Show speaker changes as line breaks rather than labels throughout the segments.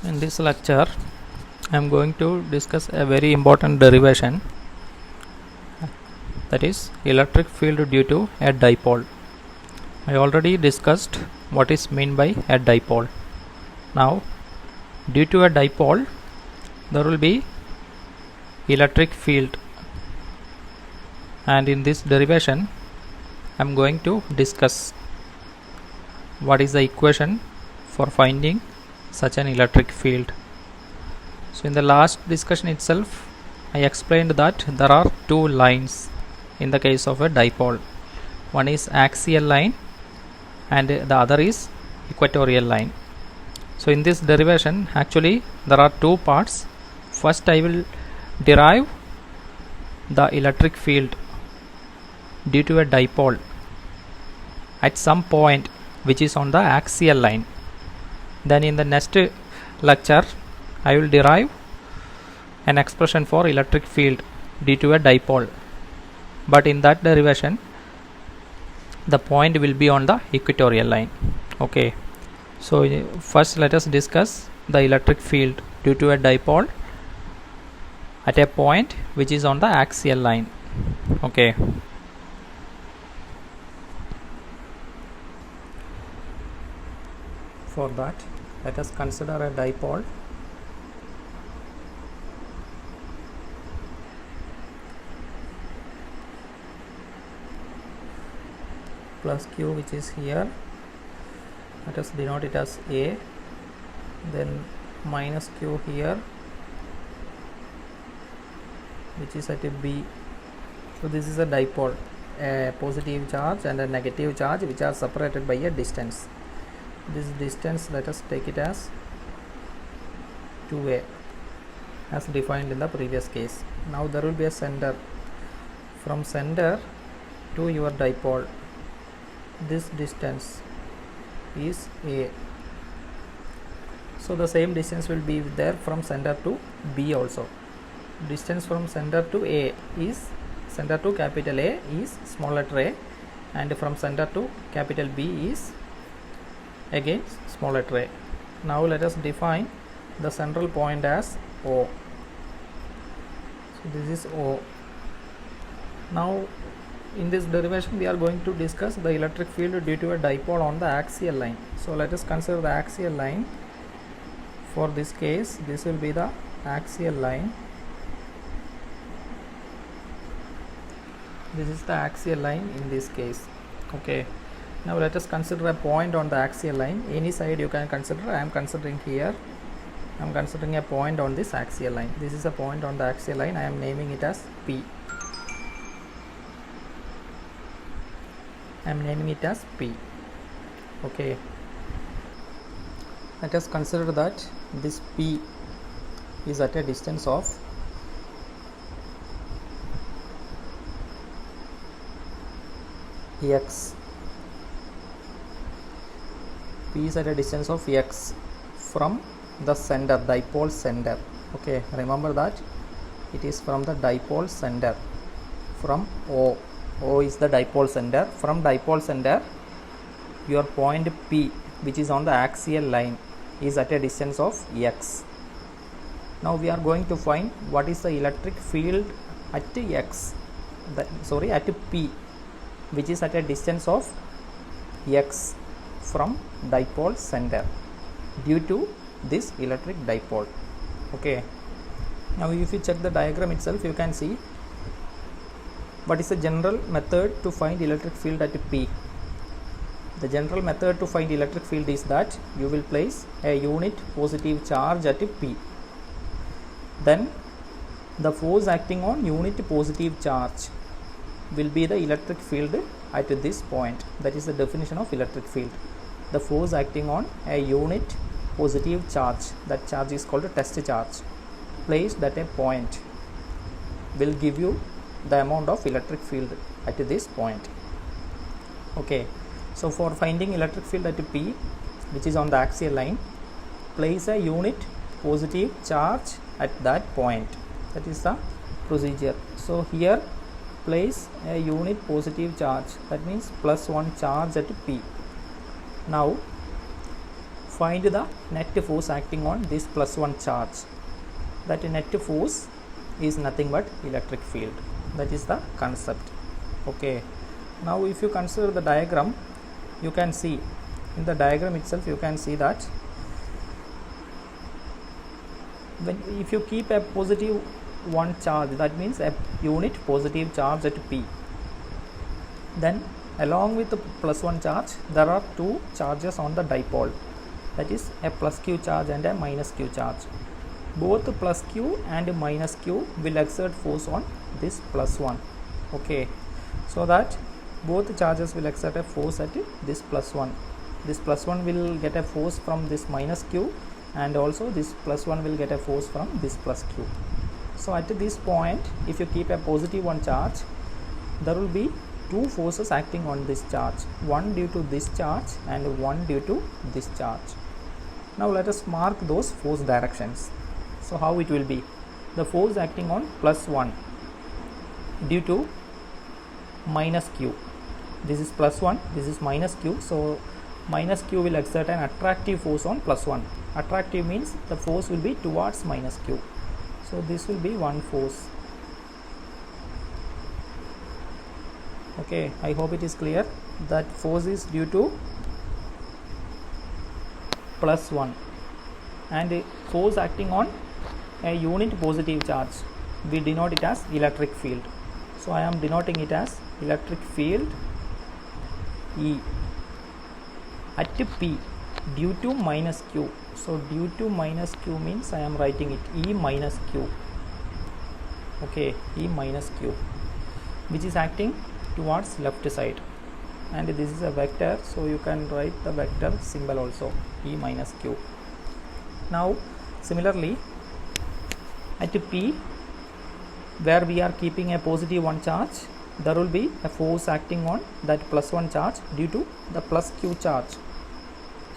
In this lecture, I am going to discuss a very important derivation, that is electric field due to a dipole. I already discussed what is meant by a dipole. Now, due to a dipole, there will be electric field, and in this derivation, I am going to discuss what is the equation for finding such an electric field. So in the last discussion itself, I explained that there are two lines in the case of a dipole. One is axial line and the other is equatorial line. So in this derivation, actually there are two parts. First, I will derive the electric field due to a dipole at some point which is on the axial line. Then in the next lecture, I will derive an expression for electric field due to a dipole, but in that derivation the point will be on the equatorial line. Okay, so first let us discuss the electric field due to a dipole at a point which is on the axial line. Okay, for that, let us consider a dipole plus q, which is here. Let us denote it as A, then minus q here, which is at a B. So this is a dipole, a positive charge and a negative charge which are separated by a distance. This distance, let us take it as 2a as defined in the previous case. Now there will be a center. From center to your dipole, this distance is a. So the same distance will be there from center to B also. Distance from center to A is, center to capital A is small letter a, and from center to capital B is again small letter a. Now let us define the central point as O. So this is O. Now in this derivation we are going to discuss the electric field due to a dipole on the axial line. So let us consider the axial line. For this case, this will be the axial line. This is the axial line in this case. Okay, now let us consider a point on the axial line. Any side you can consider. I am considering here, I am considering a point on this axial line. This is a point on the axial line. I am naming it as P. I am naming it as P. Okay, let us consider that this P is at a distance of x. P is at a distance of x from the center, dipole center. Okay, remember that it is from the dipole center, from O. O is the dipole center. From dipole center, your point P, which is on the axial line, is at a distance of x. Now we are going to find what is the electric field at x, at P, which is at a distance of x from dipole center due to this electric dipole. Okay, now if you check the diagram itself, you can see what is the general method to find electric field at P. The general method to find electric field is that you will place a unit positive charge at P. Then the force acting on unit positive charge will be the electric field at this point. That is the definition of electric field. The force acting on a unit positive charge, that charge is called a test charge, placed at a point, will give you the amount of electric field at this point. Okay, so for finding electric field at P, which is on the axial line, place a unit positive charge at that point. That is the procedure. So here place a unit positive charge, that means +1 charge at P. Now find the net force acting on this plus 1 charge. That net force is nothing but electric field. That is the concept. Okay, now if you consider the diagram, you can see in the diagram itself, you can see that if you keep a positive 1 charge, that means a unit positive charge at P, then along with the plus 1 charge there are 2 charges on the dipole, that is a plus q charge and a minus q charge. Both plus q and minus q will exert force on this plus 1. Okay, so that both charges will exert a force at this plus 1. This plus 1 will get a force from this minus q, and also this plus 1 will get a force from this plus q. So at this point, if you keep a positive 1 charge, there will be 2 forces acting on this charge, one due to this charge and one due to this charge. Now let us mark those force directions. So how it will be? The force acting on plus 1 due to minus q. This is plus 1, this is minus q. So minus q will exert an attractive force on plus 1. Attractive means the force will be towards minus q. So this will be one force. Okay, I hope it is clear that force is due to plus 1, and force acting on a unit positive charge, we denote it as electric field. So I am denoting it as electric field E at P due to minus q. So due to minus q means I am writing it E minus q. Okay, E minus q, which is acting towards left side, and this is a vector, so you can write the vector symbol also, E minus q. Now similarly at P, where we are keeping a positive 1 charge, there will be a force acting on that plus 1 charge due to the plus q charge.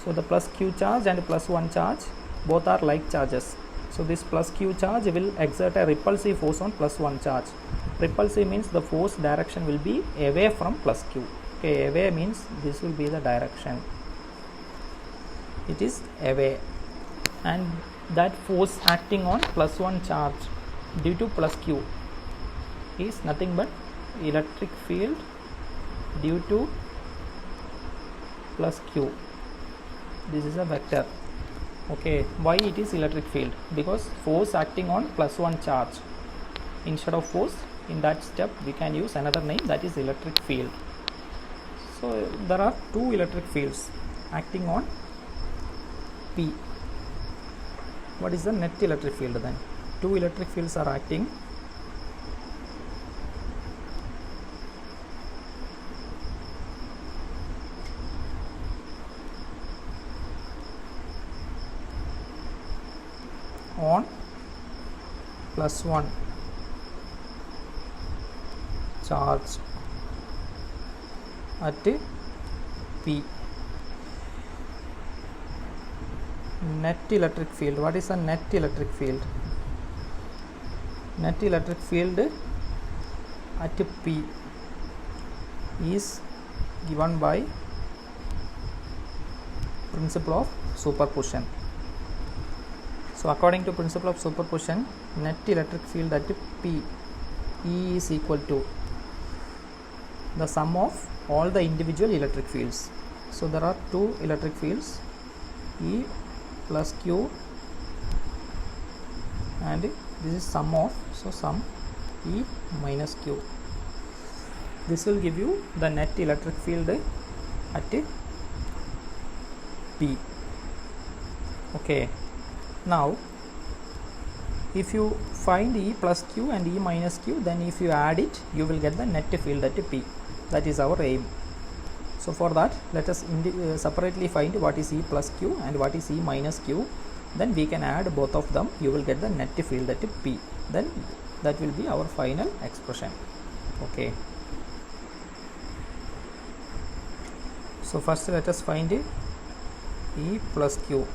So the plus q charge and plus 1 charge both are like charges. So this plus q charge will exert a repulsive force on plus 1 charge. Repulsive means the force direction will be away from plus q. Okay, away means this will be the direction. It is away, and that force acting on plus 1 charge due to plus q is nothing but electric field due to plus q. This is a vector. Okay, why it is electric field? Because force acting on plus 1 charge. Instead of force, in that step we can use another name, that is electric field. So there are 2 electric fields acting on P. What is the net electric field then? 2 electric fields are acting on plus 1 charge at P. Net electric field. What is a net electric field? Net electric field at P is given by principle of superposition. So according to principle of superposition, net electric field at P, E is equal to the sum of all the individual electric fields. So there are 2 electric fields, E plus Q, and this is sum of, so sum E minus Q. This will give you the net electric field at P. Okay, now if you find E plus Q and E minus Q, then if you add it, you will get the net field at P. That is our aim. So for that, let us separately find what is E plus Q and what is E minus Q. Then we can add both of them. You will get the net field at P. Then that will be our final expression. Okay. So first let us find E plus Q.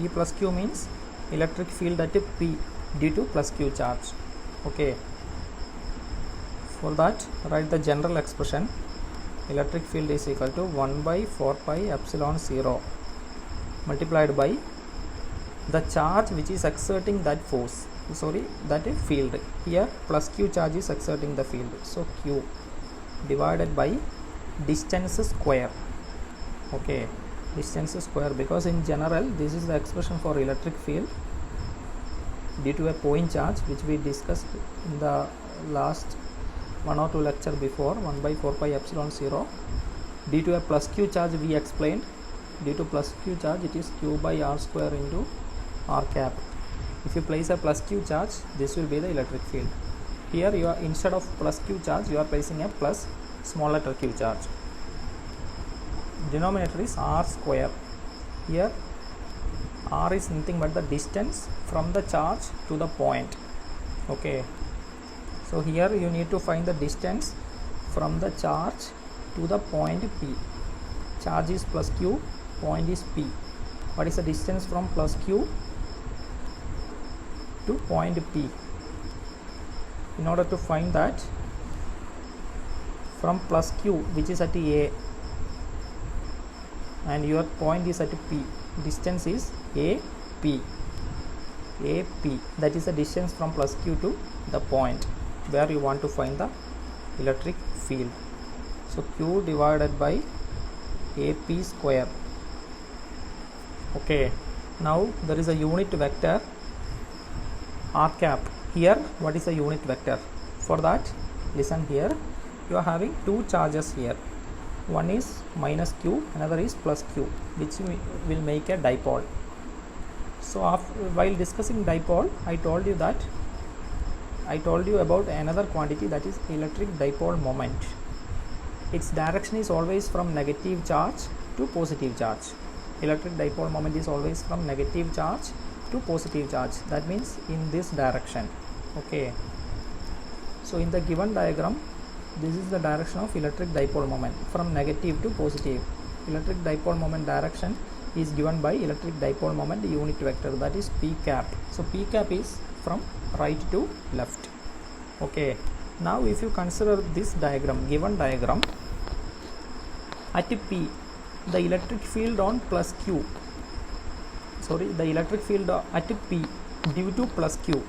E plus Q means electric field at P due to plus Q charge. Okay. For that, write the general expression. Electric field is equal to 1 by 4 pi epsilon 0 multiplied by the charge which is exerting that force, that field. Here plus q charge is exerting the field, so q divided by distance square. Okay, distance square, because in general this is the expression for electric field due to a point charge, which we discussed in the last one or two lecture before, 1 by 4 pi epsilon 0. Due to a plus q charge, we explained, due to plus q charge it is q by r square into r cap. If you place a plus q charge, this will be the electric field. Here you are, instead of plus q charge, you are placing a plus small letter q charge. Denominator is r square. Here r is nothing but the distance from the charge to the point. Okay, so here you need to find the distance from the charge to the point P. Charge is plus q, point is P. What is the distance from plus q to point P? In order to find that, from plus q, which is at A, and your point is at P, distance is AP. That is the distance from plus q to the point where you want to find the electric field. So q divided by AP square. Okay, now there is a unit vector r cap. Here what is the unit vector? For that, listen here, you are having two charges here. One is minus q, another is plus q, which will make a dipole. So while discussing dipole, I told you about another quantity, that is electric dipole moment. Its direction is always from negative charge to positive charge. Electric dipole moment is always from negative charge to positive charge. That means in this direction. Okay, so in the given diagram, this is the direction of electric dipole moment, from negative to positive. Electric dipole moment direction is given by electric dipole moment unit vector, that is p cap. So p cap is from right to left. Okay, now if you consider this diagram, given diagram, at P, the electric field on plus q, the electric field at P due to plus q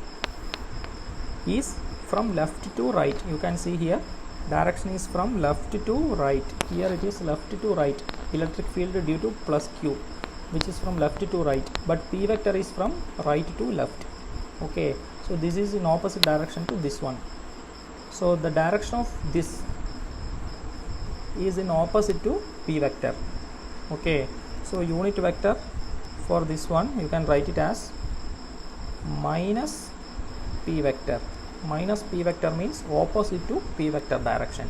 is from left to right. You can see here, direction is from left to right. Here it is left to right, electric field due to plus q, which is from left to right, but p vector is from right to left. Okay, so this is in opposite direction to this one. So the direction of this is in opposite to p vector. Okay, so unit vector for this one, you can write it as minus p vector. Minus p vector means opposite to p vector direction.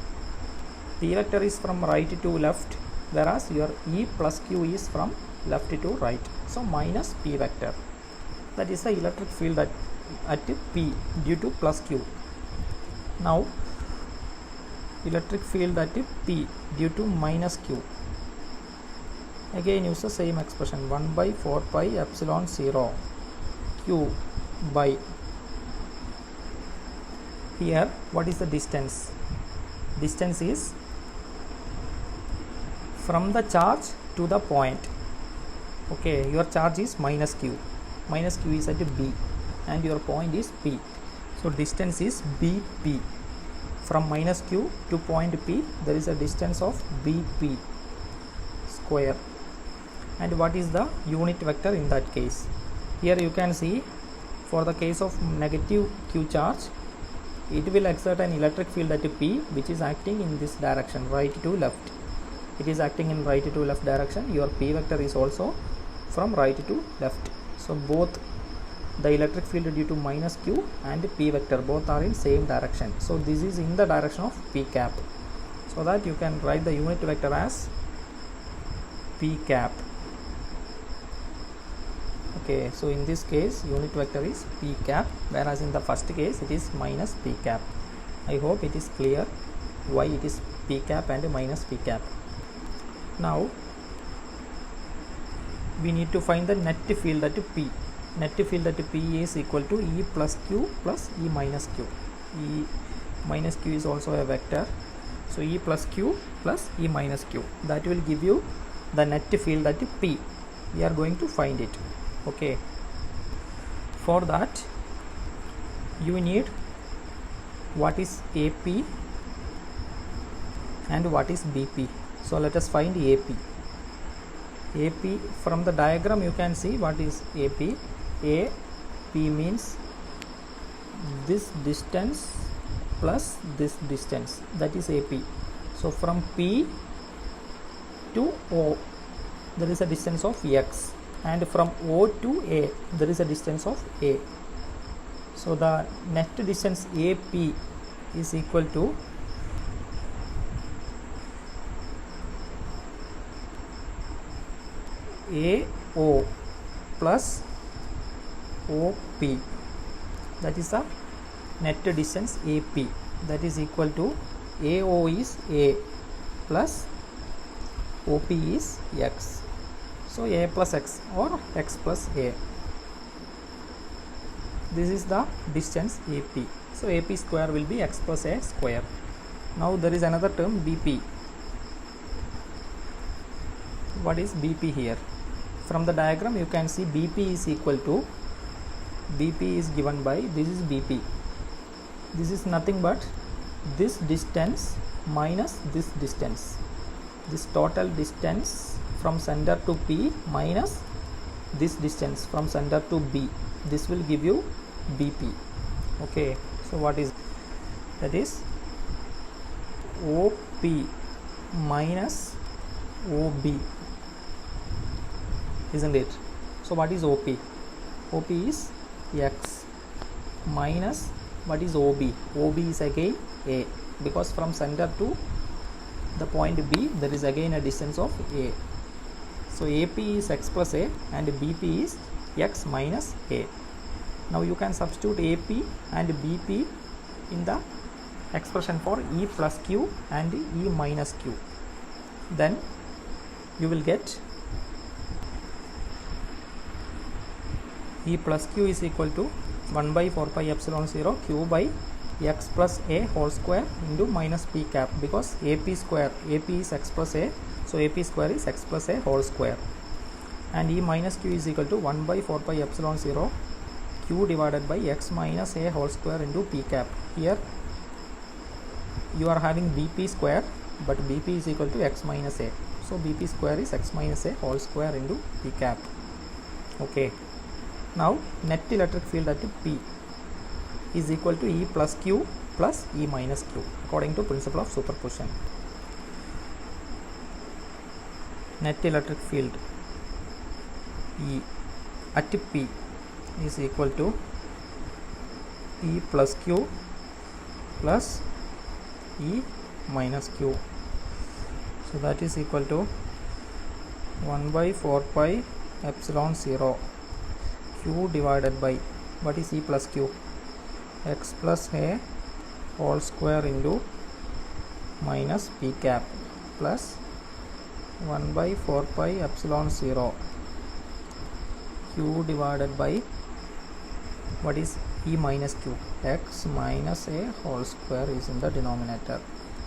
P vector is from right to left, whereas your E plus Q is from left to right. So minus p vector. That is the electric field at P due to plus Q. Now electric field at P due to minus Q. Again use the same expression, 1 by 4 pi epsilon 0 Q by, here what is the distance? Distance is from the charge to the point. Okay, your charge is minus q is at B and your point is P. So distance is BP. From minus q to point P, there is a distance of BP square. And what is the unit vector in that case? Here you can see, for the case of negative q charge, it will exert an electric field at P, which is acting in this direction, right to left. It is acting in right to left direction. Your P vector is also from right to left. So both the electric field due to minus q and P vector, both are in same direction. So this is in the direction of P cap. So that you can write the unit vector as P cap. Okay, so in this case unit vector is P cap, whereas in the first case it is minus P cap. I hope it is clear why it is P cap and minus P cap. Now we need to find the net field at P. Net field at P is equal to E plus Q plus E minus Q. E minus Q is also a vector. So E plus Q plus E minus Q. That will give you the net field at P. we are going to find it. Okay, for that you need what is AP and what is BP. So let us find AP. AP, from the diagram you can see what is AP. AP means this distance plus this distance, that is AP. So from P to O there is a distance of X, and from O to A there is a distance of A. So the net distance AP is equal to AO plus OP, that is the net distance AP, that is equal to AO is A plus OP is X. So A plus X or X plus A. This is the distance AP. So AP square will be X plus A square. Now there is another term BP. What is BP here? From the diagram you can see BP is equal to, BP is given by, this is BP. This is nothing but this distance minus this distance. This total distance from center to P minus this distance from center to B. This will give you BP. Okay, so what is that? Is OP minus OB, isn't it? So what is OP? OP is X minus what is OB? OB is again A, because from center to the point B there is again a distance of A. So AP is X plus A and BP is X minus A. Now you can substitute AP and BP in the expression for E plus Q and E minus Q. Then you will get E plus Q is equal to 1 by 4 pi epsilon 0 Q by X plus A whole square into minus P cap, because AP square, AP is X plus A, so AP square is X plus A whole square, and E minus Q is equal to 1 by 4 pi epsilon 0 Q divided by X minus A whole square into P cap. Here you are having BP square, but BP is equal to X minus A, so BP square is X minus A whole square into P cap. Okay, now net electric field at P is equal to E plus Q plus E minus Q according to principle of superposition. Net electric field E at P is equal to E plus Q plus E minus Q. So that is equal to 1 by 4 pi epsilon 0 Q divided by, what is E plus Q? X plus A whole square into minus P cap plus 1 by 4 pi epsilon 0 Q divided by, what is E minus Q? X minus A whole square is in the denominator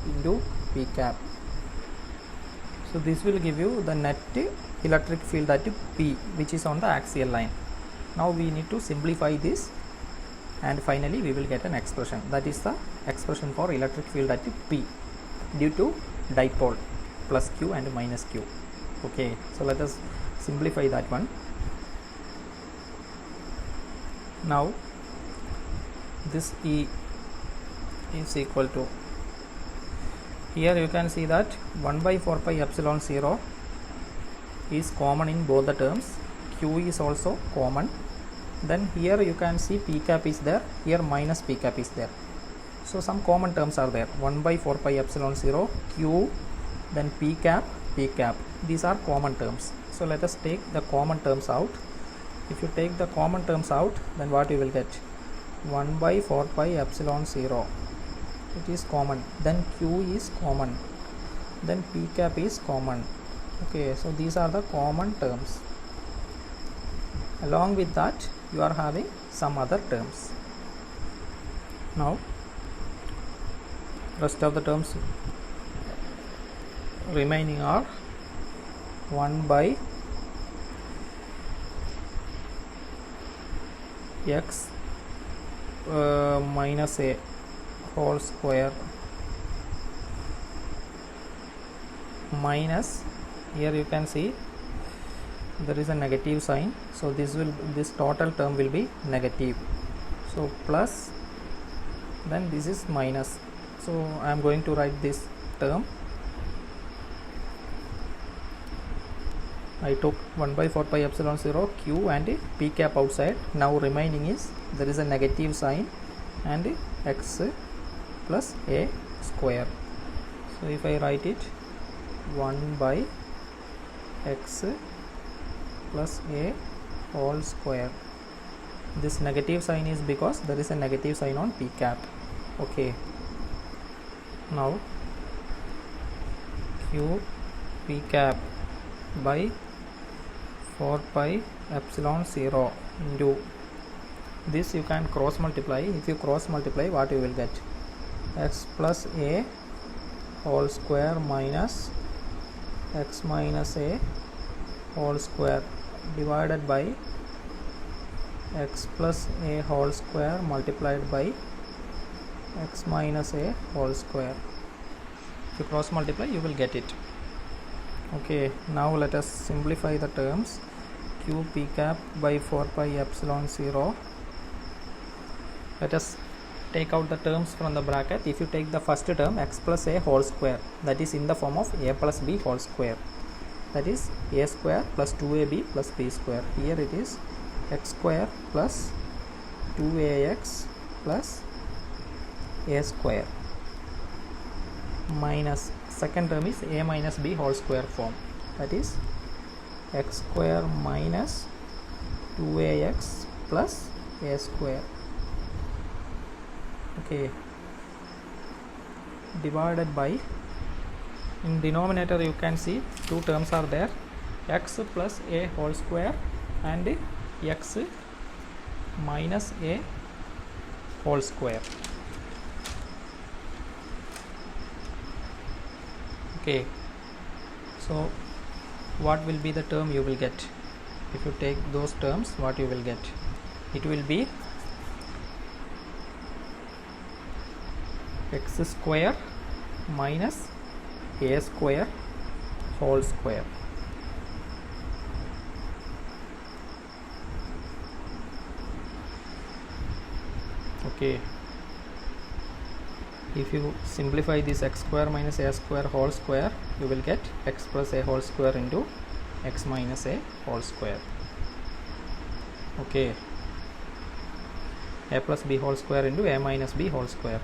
into P cap. So this will give you the net electric field at P, which is on the axial line. Now we need to simplify this, and finally we will get an expression, that is the expression for electric field at P due to dipole plus Q and minus Q. Okay, so let us simplify that one. Now this E is equal to, here you can see that 1 by 4 pi epsilon 0 is common in both the terms, Q is also common. Then here you can see P cap is there, here minus P cap is there. So some common terms are there, 1 by 4 pi epsilon 0 Q, then P cap, P cap. These are common terms. So let us take the common terms out. If you take the common terms out, then what you will get? 1 by 4 pi epsilon 0, it is common. Then Q is common, then P cap is common. Okay, so these are the common terms. Along with that you are having some other terms. Now rest of the terms remaining are 1 by x minus a whole square minus, here you can see there is a negative sign, so this total term will be negative, so plus, then this is minus, so I am going to write this term. I took 1 by 4 pi epsilon 0 q and p cap outside. Now remaining is, there is a negative sign and x plus a square. So if I write it 1 by x plus a whole square, this negative sign is because there is a negative sign on p cap. Okay, now q p cap by 4 pi epsilon 0 into this, you can cross multiply. If you cross multiply, what you will get? X plus a whole square minus x minus a whole square divided by x plus a whole square multiplied by x minus a whole square. If you cross multiply, you will get it. Okay, now let us simplify the terms. Q p cap by 4 pi epsilon 0. Let us take out the terms from the bracket. If you take the first term, x plus a whole square, that is in the form of a plus b whole square, that is a square plus 2ab plus b square. Here it is x square plus 2ax plus a square minus, second term is a minus b whole square form, that is x square minus 2ax plus a square. Okay, divided by, in denominator you can see two terms are there, x plus a whole square and x minus a whole square. Okay, so what will be the term you will get? If you take those terms, what you will get? It will be x square minus a square whole square. Okay, if you simplify this x square minus a square whole square, you will get x plus a whole square into x minus a whole square. Okay, a plus b whole square into a minus b whole square,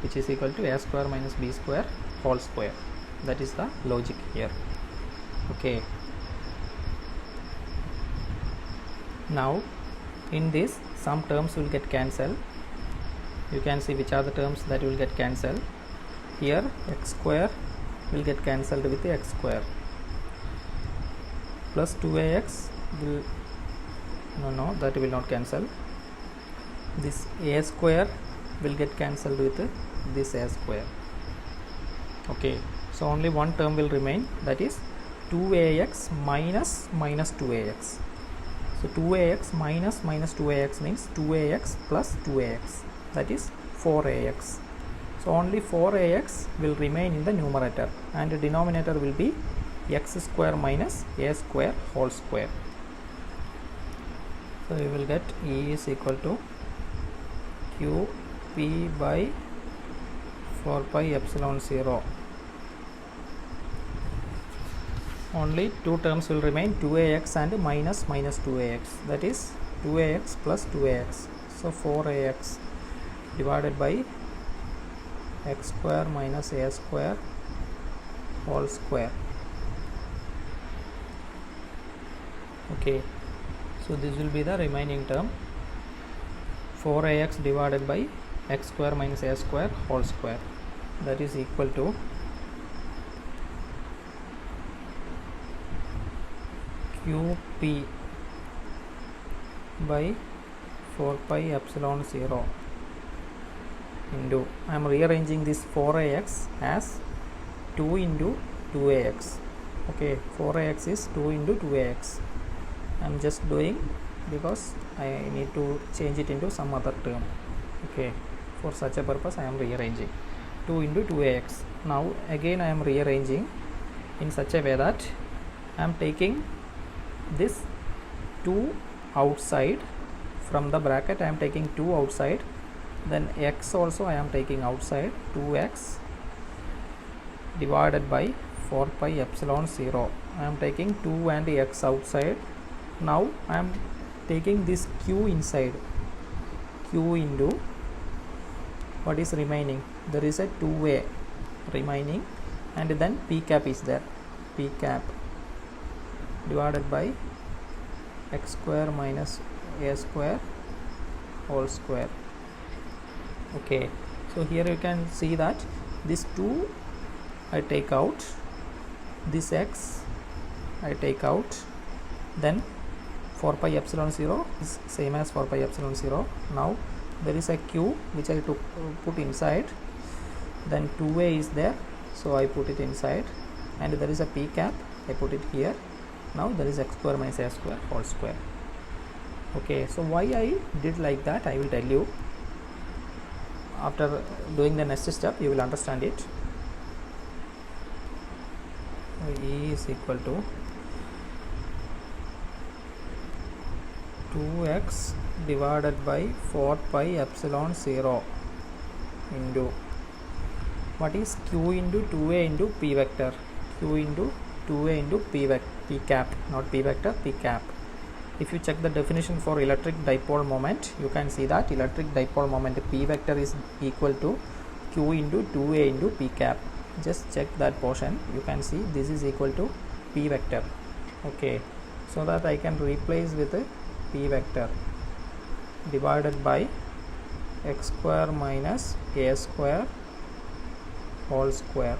which is equal to a square minus b square whole square. That is the logic here. Okay, now in this some terms will get cancelled. You can see which are the terms that will get cancelled. Here x square will get cancelled with x square, plus 2ax will, no, that will not cancel. This a square will get cancelled with this a square. Okay, so only one term will remain, that is 2ax minus 2ax. So 2ax minus 2ax means 2ax plus 2ax, that is 4ax. So only 4ax will remain in the numerator and the denominator will be x square minus a square whole square. So you will get E is equal to q p by 4 pi epsilon 0. Only two terms will remain, 2ax and minus 2ax, that is 2ax plus 2ax. So 4ax divided by x square minus a square whole square. Okay, so this will be the remaining term, 4ax divided by x square minus a square whole square, that is equal to qp by 4 pi epsilon 0 into, I am rearranging this 4ax as 2 into 2ax. Okay, 4ax is 2 into 2ax. I am just doing because I need to change it into some other term. Okay, for such a purpose I am rearranging 2 into 2ax. Now again I am rearranging in such a way that I am taking this 2 outside from the bracket. I am taking 2 outside, then x also I am taking outside. 2x divided by 4 pi epsilon 0. I am taking 2 and x outside. Now I am taking this q inside. Q into what is remaining? There is a 2a remaining, and then p cap is there. P cap divided by x square minus a square whole square. Okay, so here you can see that this 2 I take out, this x I take out, then 4 pi epsilon 0 is same as 4 pi epsilon 0. Now there is a q which I took put inside, then 2a is there, so I put it inside, and there is a p cap, I put it here. Now there is x square minus a square whole square. Okay, so why I did like that I will tell you. After doing the next step you will understand it. E is equal to 2x divided by 4 pi epsilon 0 into what is q into 2a into p vector. Q into 2a into p cap, not p vector, p cap. If you check the definition for electric dipole moment, you can see that electric dipole moment p vector is equal to q into 2a into p cap. Just check that portion, you can see this is equal to p vector. Okay, so that I can replace with a p vector divided by x square minus a square whole square.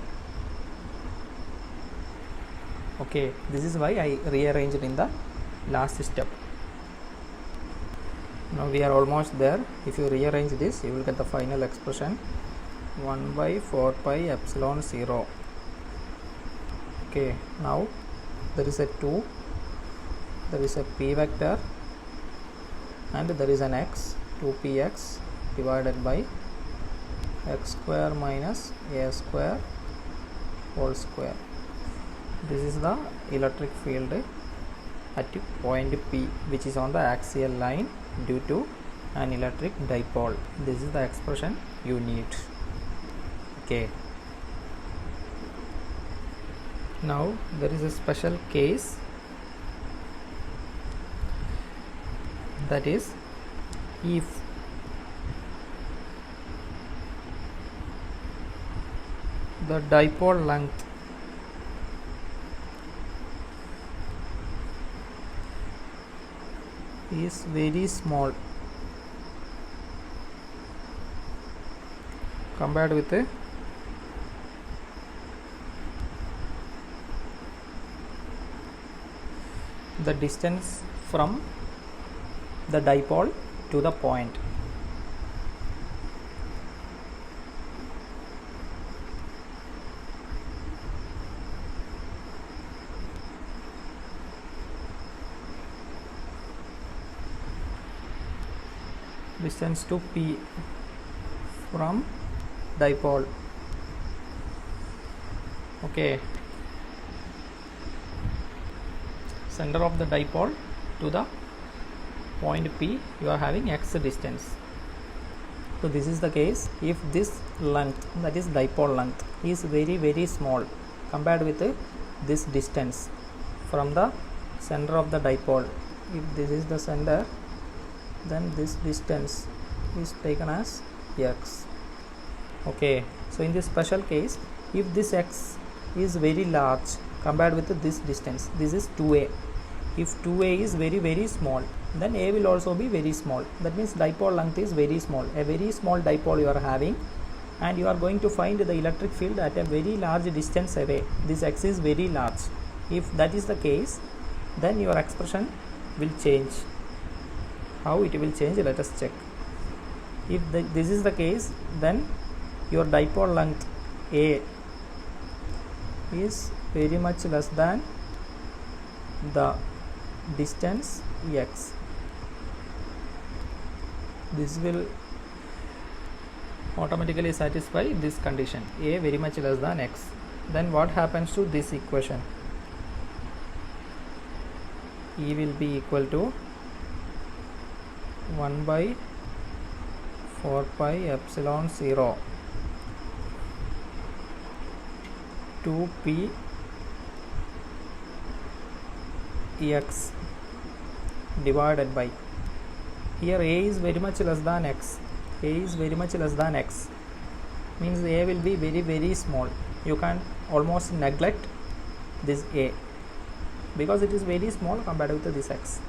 Okay, this is why I rearranged it in the last step. Now we are almost there. If you rearrange this, you will get the final expression 1 by 4 pi epsilon 0. Okay, now there is a 2, there is a p vector, and there is an x, 2px divided by x square minus a square whole square. This is the electric field at point P, which is on the axial line due to an electric dipole. This is the expression you need. Okay, now there is a special case, that is if the dipole length is very small compared with the distance from the dipole to the point. Distance to P from dipole. Okay, center of the dipole to the point P, you are having x distance. So this is the case if this length, that is dipole length, is very small compared with this distance from the center of the dipole. If this is the center, then this distance is taken as x. Okay, so in this special case, if this x is very large compared with this distance, this is 2a. If 2a is very small, then a will also be very small. That means dipole length is very small. A very small dipole you are having, and you are going to find the electric field at a very large distance away. This x is very large. If that is the case, then your expression will change. How it will change? Let us check. If this is the case, then your dipole length A is very much less than the distance x. this will automatically satisfy this condition, a very much less than x. Then what happens to this equation? E will be equal to 1 by 4 pi epsilon 0 2p x divided by, here a is very much less than x, a is very much less than x, means a will be very very small. You can almost neglect this a because it is very small compared with this x.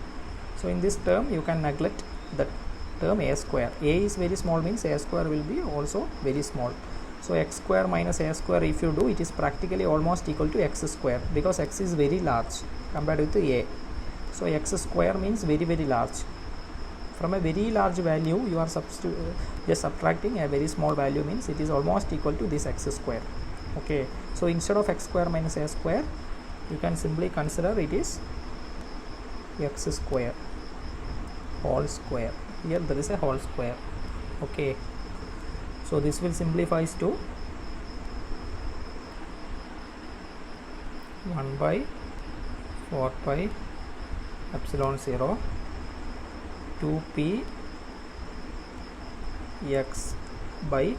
So in this term you can neglect the term a square. A is very small means a square will be also very small. So x square minus a square, if you do, it is practically almost equal to x square because x is very large compared with a. So x square means very very large. From a very large value you are just subtracting a very small value, means it is almost equal to this x square. Okay, so instead of x square minus a square, you can simply consider it is x square whole square. Here there is a whole square. Okay, so this will simplify to 1 by 4 pi epsilon 0 2p x by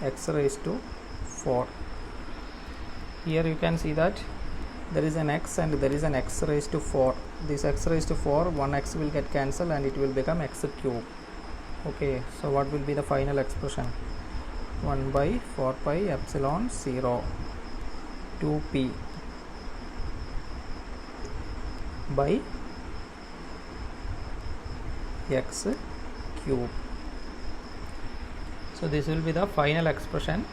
x raised to 4. Here you can see that there is an x and there is an x raised to 4. This x raised to 4, one x will get cancelled and it will become x cube. Okay, so what will be the final expression? 1 by 4 pi epsilon 0 2p by x cube. So this will be the final expression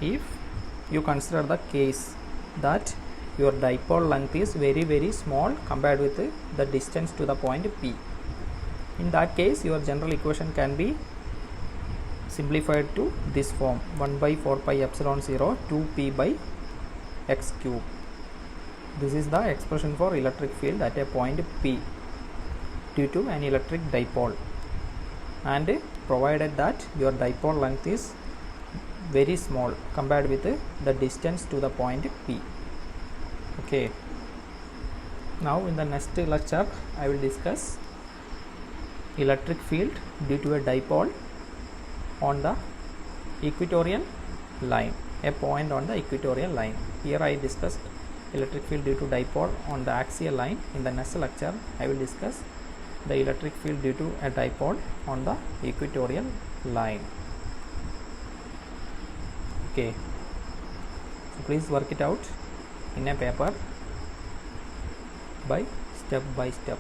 if you consider the case that your dipole length is very very small compared with the distance to the point P. In that case your general equation can be simplified to this form: 1 by 4 pi epsilon 0 2p by x cube. This is the expression for electric field at a point P due to an electric dipole, and provided that your dipole length is very small compared with the distance to the point P. Okay, now in the next lecture I will discuss electric field due to a dipole on the equatorial line, a point on the equatorial line. Here I discussed electric field due to dipole on the axial line. In the next lecture I will discuss the electric field due to a dipole on the equatorial line. Okay, so please work it out in a paper by step.